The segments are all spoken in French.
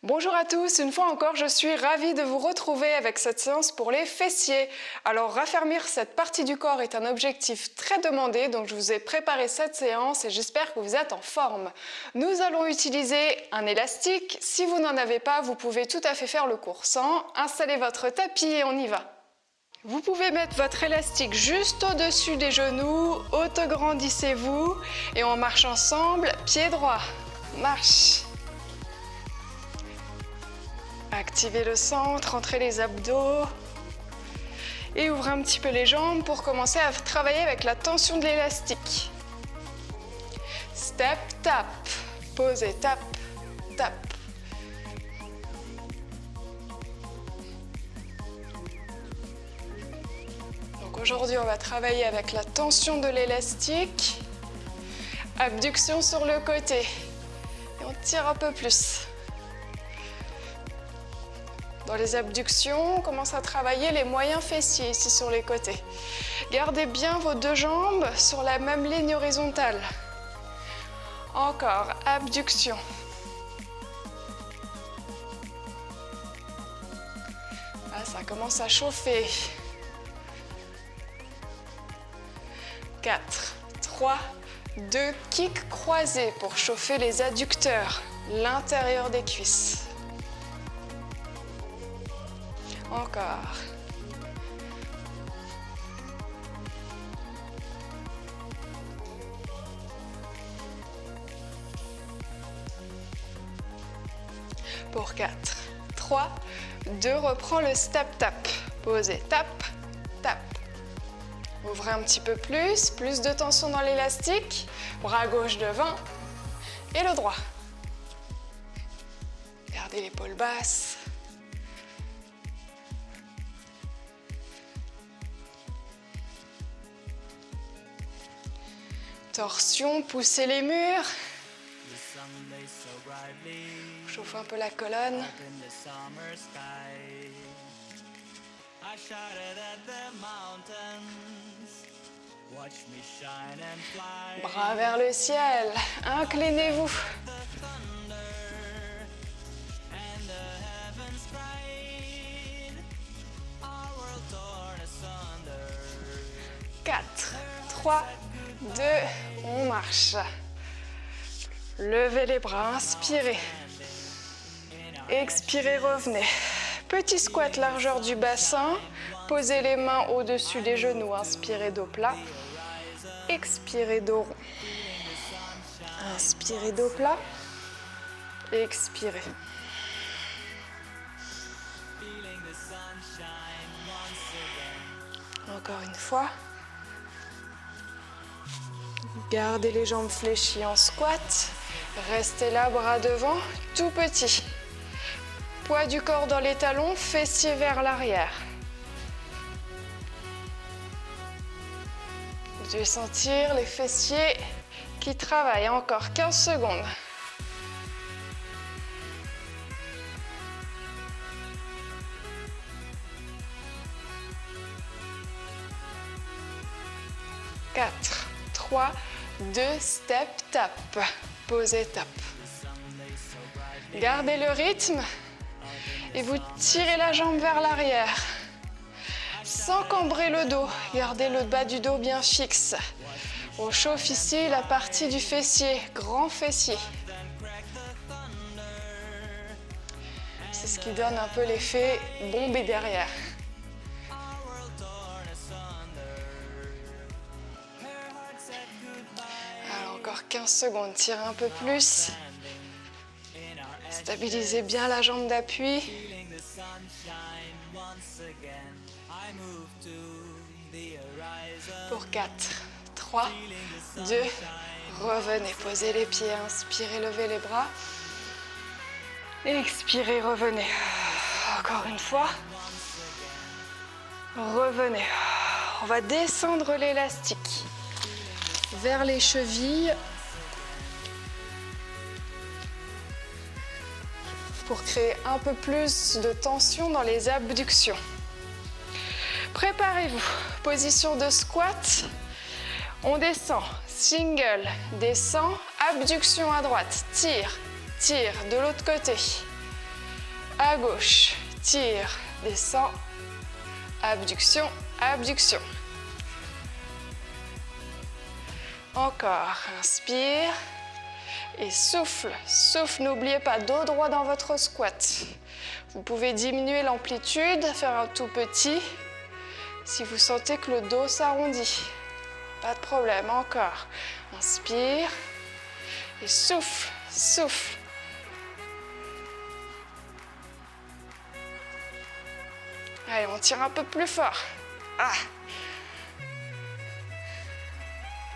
Bonjour à tous, une fois encore, je suis ravie de vous retrouver avec cette séance pour les fessiers. Alors, raffermir cette partie du corps est un objectif très demandé, donc je vous ai préparé cette séance et j'espère que vous êtes en forme. Nous allons utiliser un élastique. Si vous n'en avez pas, vous pouvez tout à fait faire le cours sans. Installez votre tapis et on y va. Vous pouvez mettre votre élastique juste au-dessus des genoux, autograndissez-vous et on marche ensemble, pied droit, marche. Activez le centre, entrez les abdos et ouvrez un petit peu les jambes pour commencer à travailler avec la tension de l'élastique. Step, tap, posez, tap, tap. Donc aujourd'hui, on va travailler avec la tension de l'élastique. Abduction sur le côté et on tire un peu plus. Dans les abductions, on commence à travailler les moyens fessiers ici sur les côtés. Gardez bien vos deux jambes sur la même ligne horizontale. Encore, abduction. Là, ça commence à chauffer. 4, 3, 2, kick croisé pour chauffer les adducteurs, l'intérieur des cuisses. Encore. Pour 4, 3, 2, reprends le step tap. Posez, tap, tap. Ouvrez un petit peu plus de tension dans l'élastique. Bras gauche devant et le droit. Gardez l'épaule basse. Torsion, poussez les murs. Chauffez un peu la colonne. Bras vers le ciel. Inclinez-vous. Quatre, 3, 2, on marche. Levez les bras, inspirez. Expirez, revenez. Petit squat largeur du bassin. Posez les mains au-dessus des genoux. Inspirez, dos plat. Expirez, dos rond. Inspirez, dos plat. Expirez. Encore une fois. Gardez les jambes fléchies en squat. Restez là, bras devant, tout petit. Poids du corps dans les talons, fessiers vers l'arrière. Vous devez sentir les fessiers qui travaillent. Encore 15 secondes. Quatre, 3, 2, step, tap. Posez, tap. Gardez le rythme et vous tirez la jambe vers l'arrière. Sans cambrer le dos, gardez le bas du dos bien fixe. On chauffe ici la partie du fessier, grand fessier. C'est ce qui donne un peu l'effet bombé derrière. Encore 15 secondes, tirez un peu plus. Stabilisez bien la jambe d'appui. Pour 4, 3, 2, revenez. Posez les pieds, inspirez, levez les bras. Expirez, revenez. Encore une fois. Revenez. On va descendre l'élastique vers les chevilles pour créer un peu plus de tension dans les abductions. Préparez-vous, position de squat, on descend, single, descend, abduction à droite, tire, tire de l'autre côté. à gauche. Tire, descend, abduction, abduction. Encore, inspire et souffle, souffle. N'oubliez pas, dos droit dans votre squat. Vous pouvez diminuer l'amplitude, faire un tout petit si vous sentez que le dos s'arrondit. Pas de problème, encore. Inspire et souffle, souffle. Allez, on tire un peu plus fort. Ah.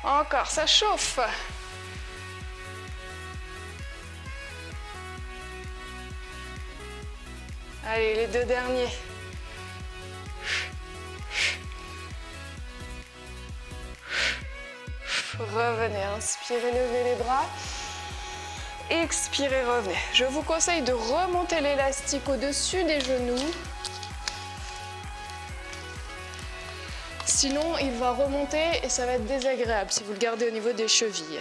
Encore, ça chauffe. Allez, les deux derniers. Revenez, inspirez, levez les bras. Expirez, revenez. Je vous conseille de remonter l'élastique au-dessus des genoux. Sinon, il va remonter et ça va être désagréable si vous le gardez au niveau des chevilles.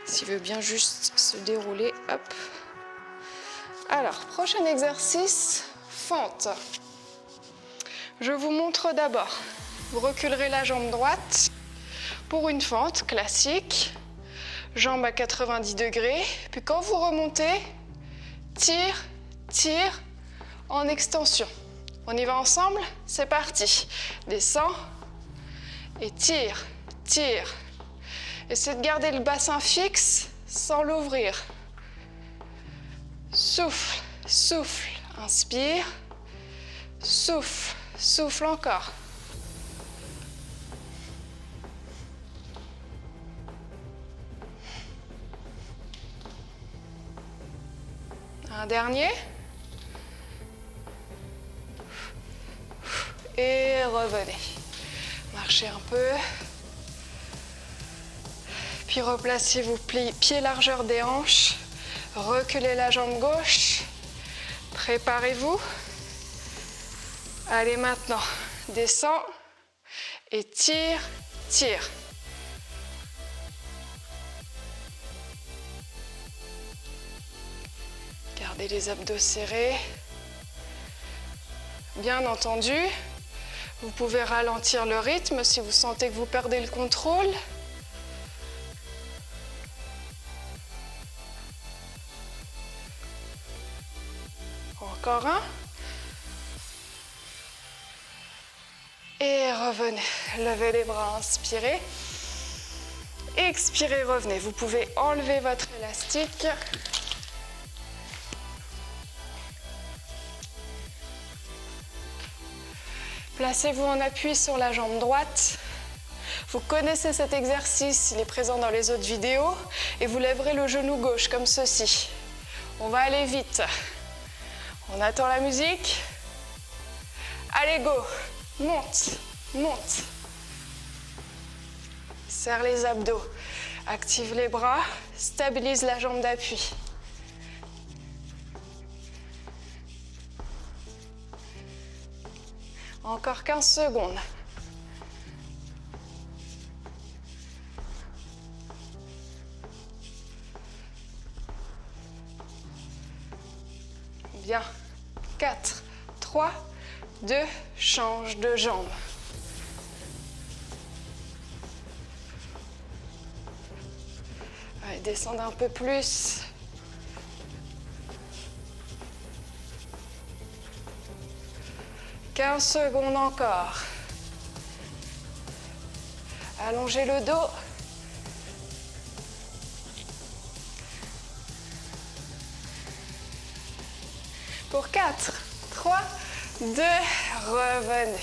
S'il veut bien juste se dérouler, hop. Alors, prochain exercice, fente. Je vous montre d'abord. Vous reculerez la jambe droite pour une fente classique. Jambe à 90 degrés. Puis quand vous remontez, tire, tire en extension. On y va ensemble? C'est parti. Descends et tire, tire. Essayez de garder le bassin fixe sans l'ouvrir. Souffle, souffle, inspire, souffle, souffle encore. Un dernier. Et revenez. Marchez un peu. Puis replacez vos pieds largeur des hanches. Reculez la jambe gauche. Préparez-vous. Allez maintenant, descends et tire, tire. Gardez les abdos serrés. Bien entendu, vous pouvez ralentir le rythme si vous sentez que vous perdez le contrôle. Encore un. Et revenez. Levez les bras, inspirez. Expirez, revenez. Vous pouvez enlever votre élastique. Placez-vous en appui sur la jambe droite. Vous connaissez cet exercice, il est présent dans les autres vidéos. Et vous lèverez le genou gauche comme ceci. On va aller vite. On attend la musique. Allez, go! Monte, monte. Serre les abdos. Active les bras. Stabilise la jambe d'appui. Encore 15 secondes. Bien. 4, 3, 2, change de jambe. Allez, descendez un peu plus. « 15 secondes encore. Allongez le dos. Pour 4, 3, 2, revenez.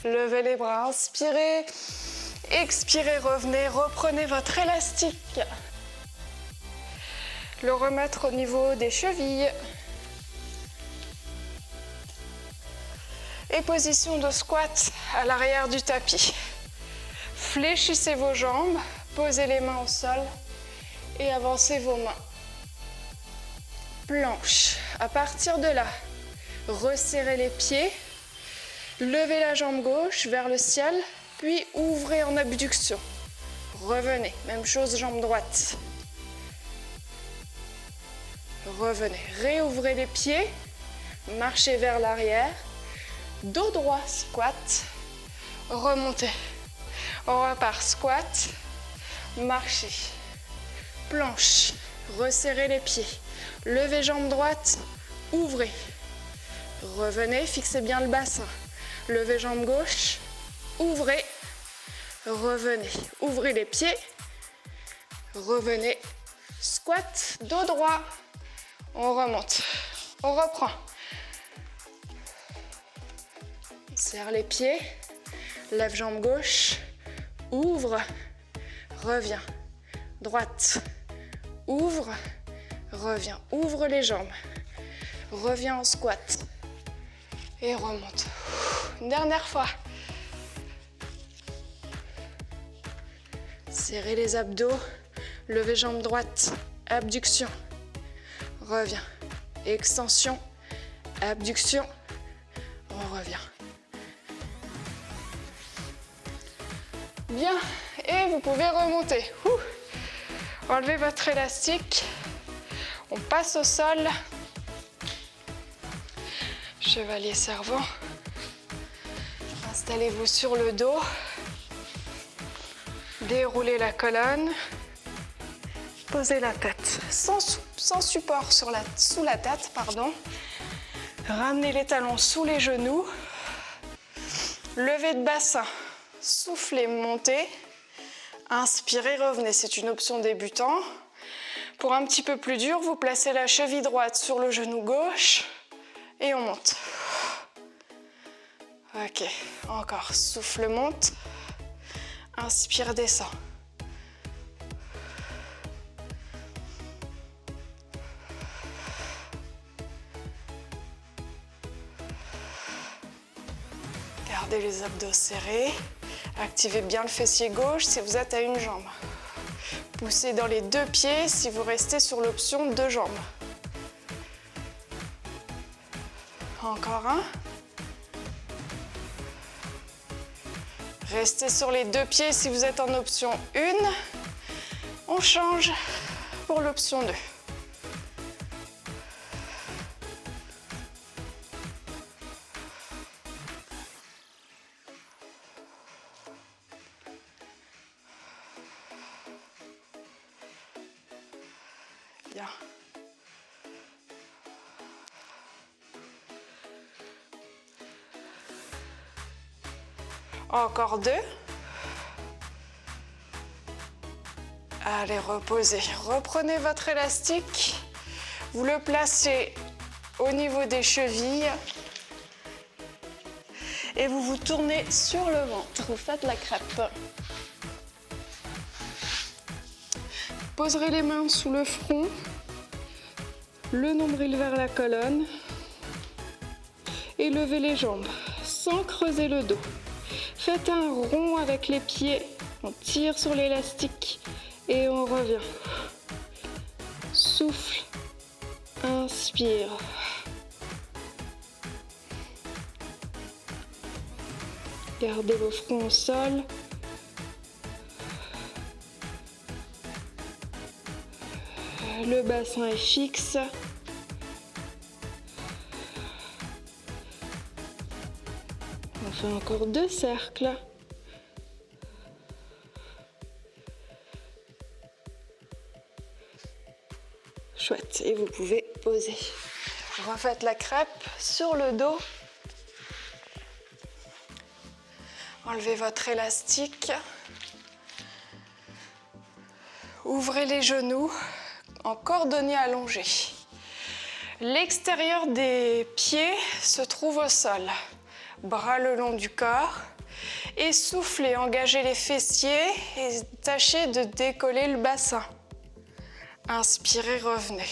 Levez les bras, inspirez. Expirez, revenez. Reprenez votre élastique. Le remettre au niveau des chevilles. Et position de squat à l'arrière du tapis. Fléchissez vos jambes, posez les mains au sol et avancez vos mains. Planche. À partir de là, resserrez les pieds, levez la jambe gauche vers le ciel, puis ouvrez en abduction. Revenez. Même chose, jambe droite. revenez. Réouvrez les pieds, marchez vers l'arrière, dos droit, squat, remontez. On repart, squat, marchez, planche, resserrez les pieds, levez jambe droite, ouvrez, revenez, fixez bien le bassin, levez jambe gauche, ouvrez, revenez, ouvrez les pieds, revenez, squat, dos droit, on remonte, on reprend. Serre les pieds, lève jambe gauche, ouvre, reviens, droite, ouvre, reviens, ouvre les jambes, reviens en squat et remonte. Une dernière fois. Serrez les abdos, levez jambe droite, abduction, reviens, extension, abduction, on revient. Bien, et vous pouvez remonter. Enlevez votre élastique, on passe au sol, chevalier servant, installez-vous sur le dos, déroulez la colonne, posez la tête sans support sous la tête, ramenez les talons sous les genoux, levez de bassin, soufflez, montez, inspirez, revenez, c'est une option débutant. Pour un petit peu plus dur, vous placez la cheville droite sur le genou gauche et on monte. Ok, encore, souffle, monte, inspire, descend. Gardez les abdos serrés. Activez bien le fessier gauche si vous êtes à une jambe. Poussez dans les deux pieds si vous restez sur l'option deux jambes. Encore un. Restez sur les deux pieds si vous êtes en option 1. On change pour l'option 2. Bien. Encore 2. Allez, reposez. Reprenez votre élastique. Vous le placez au niveau des chevilles. Et vous vous tournez sur le ventre. Vous faites la crêpe. Poserez les mains sous le front. Le nombril vers la colonne. Et levez les jambes sans creuser le dos. Faites un rond avec les pieds, on tire sur l'élastique et on revient. Souffle, inspire. Gardez vos fronts au sol. Le bassin est fixe. On fait encore 2 cercles. Chouette, et vous pouvez poser. Refaites la crêpe sur le dos. Enlevez votre élastique. Ouvrez les genoux en cordonnier allongé. L'extérieur des pieds se trouve au sol. Bras le long du corps. Et soufflez, engagez les fessiers et tâchez de décoller le bassin. Inspirez, revenez.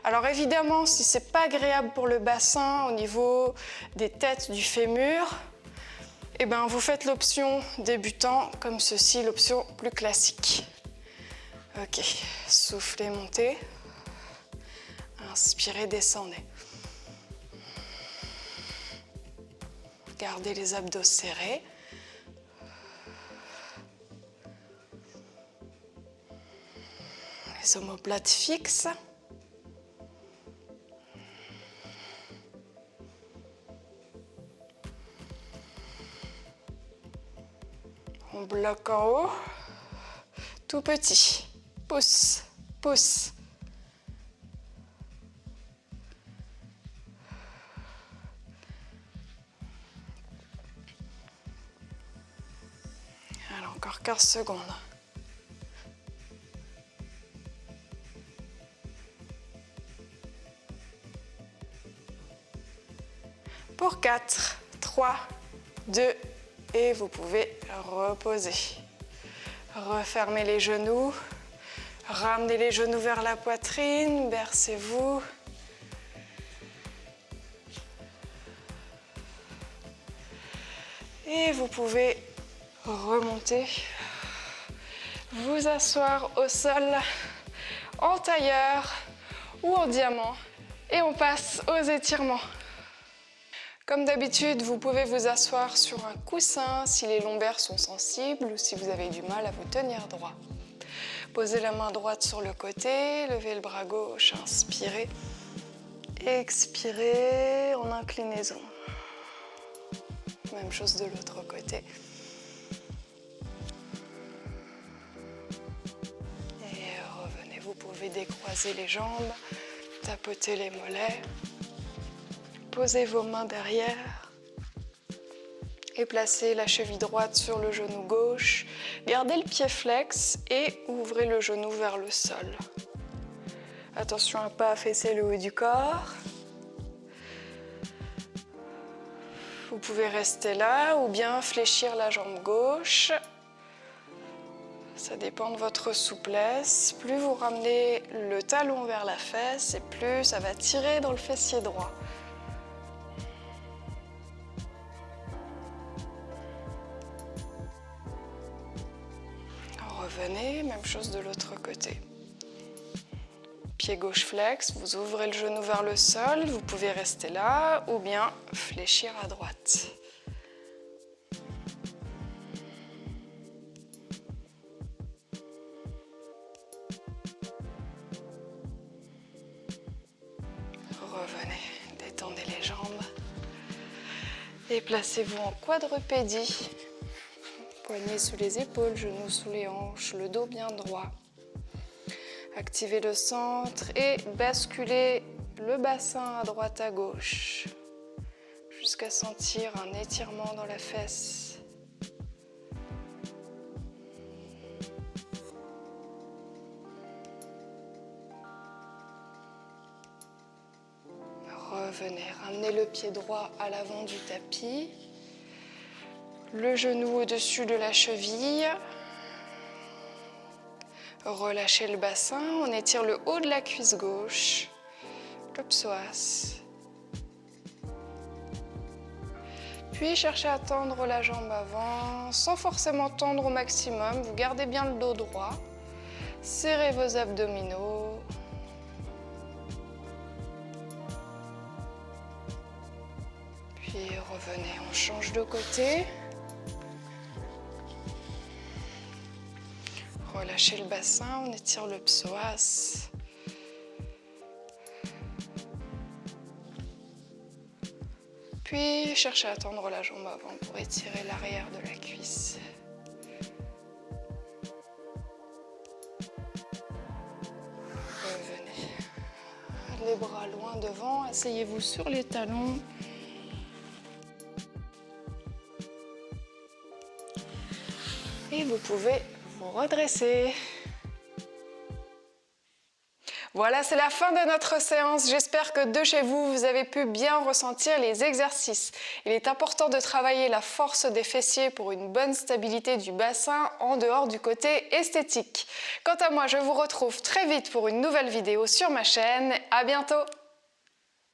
Alors évidemment, si c'est pas agréable pour le bassin au niveau des têtes du fémur, eh ben vous faites l'option débutant comme ceci, l'option plus classique. Ok, soufflez, montez. Inspirez, descendez. Gardez les abdos serrés. Les omoplates fixes. bloc en haut, tout petit. Pousse, pousse. Alors, encore 15 secondes. Pour 4, 3, 2, et vous pouvez reposer. Refermez les genoux, ramenez les genoux vers la poitrine, bercez-vous. Et vous pouvez remonter, vous asseoir au sol, en tailleur ou en diamant. Et on passe aux étirements. Comme d'habitude, vous pouvez vous asseoir sur un coussin si les lombaires sont sensibles ou si vous avez du mal à vous tenir droit. Posez la main droite sur le côté, levez le bras gauche, inspirez. Expirez en inclinaison. Même chose de l'autre côté. Et revenez, vous pouvez décroiser les jambes, tapoter les mollets. Posez vos mains derrière et placez la cheville droite sur le genou gauche. Gardez le pied flex et ouvrez le genou vers le sol. Attention à ne pas affaisser le haut du corps. Vous pouvez rester là ou bien fléchir la jambe gauche. Ça dépend de votre souplesse. Plus vous ramenez le talon vers la fesse et plus ça va tirer dans le fessier droit. Revenez, même chose de l'autre côté. Pied gauche flex, vous ouvrez le genou vers le sol, vous pouvez rester là ou bien fléchir à droite. Revenez, détendez les jambes et placez-vous en quadrupédie. Poignets sous les épaules, genoux sous les hanches, le dos bien droit. Activez le centre et basculez le bassin à droite à gauche jusqu'à sentir un étirement dans la fesse. Revenez, ramenez le pied droit à l'avant du tapis. Le genou au-dessus de la cheville. Relâchez le bassin, on étire le haut de la cuisse gauche, le psoas. Puis cherchez à tendre la jambe avant, sans forcément tendre au maximum. Vous gardez bien le dos droit. Serrez vos abdominaux. Puis revenez, on change de côté. Relâchez le bassin, on étire le psoas. Puis cherchez à tendre la jambe avant pour étirer l'arrière de la cuisse. Revenez. Les bras loin devant, asseyez-vous sur les talons. Et vous pouvez vous redresser. Voilà, c'est la fin de notre séance. J'espère que de chez vous, vous avez pu bien ressentir les exercices. Il est important de travailler la force des fessiers pour une bonne stabilité du bassin en dehors du côté esthétique. Quant à moi, je vous retrouve très vite pour une nouvelle vidéo sur ma chaîne. À bientôt!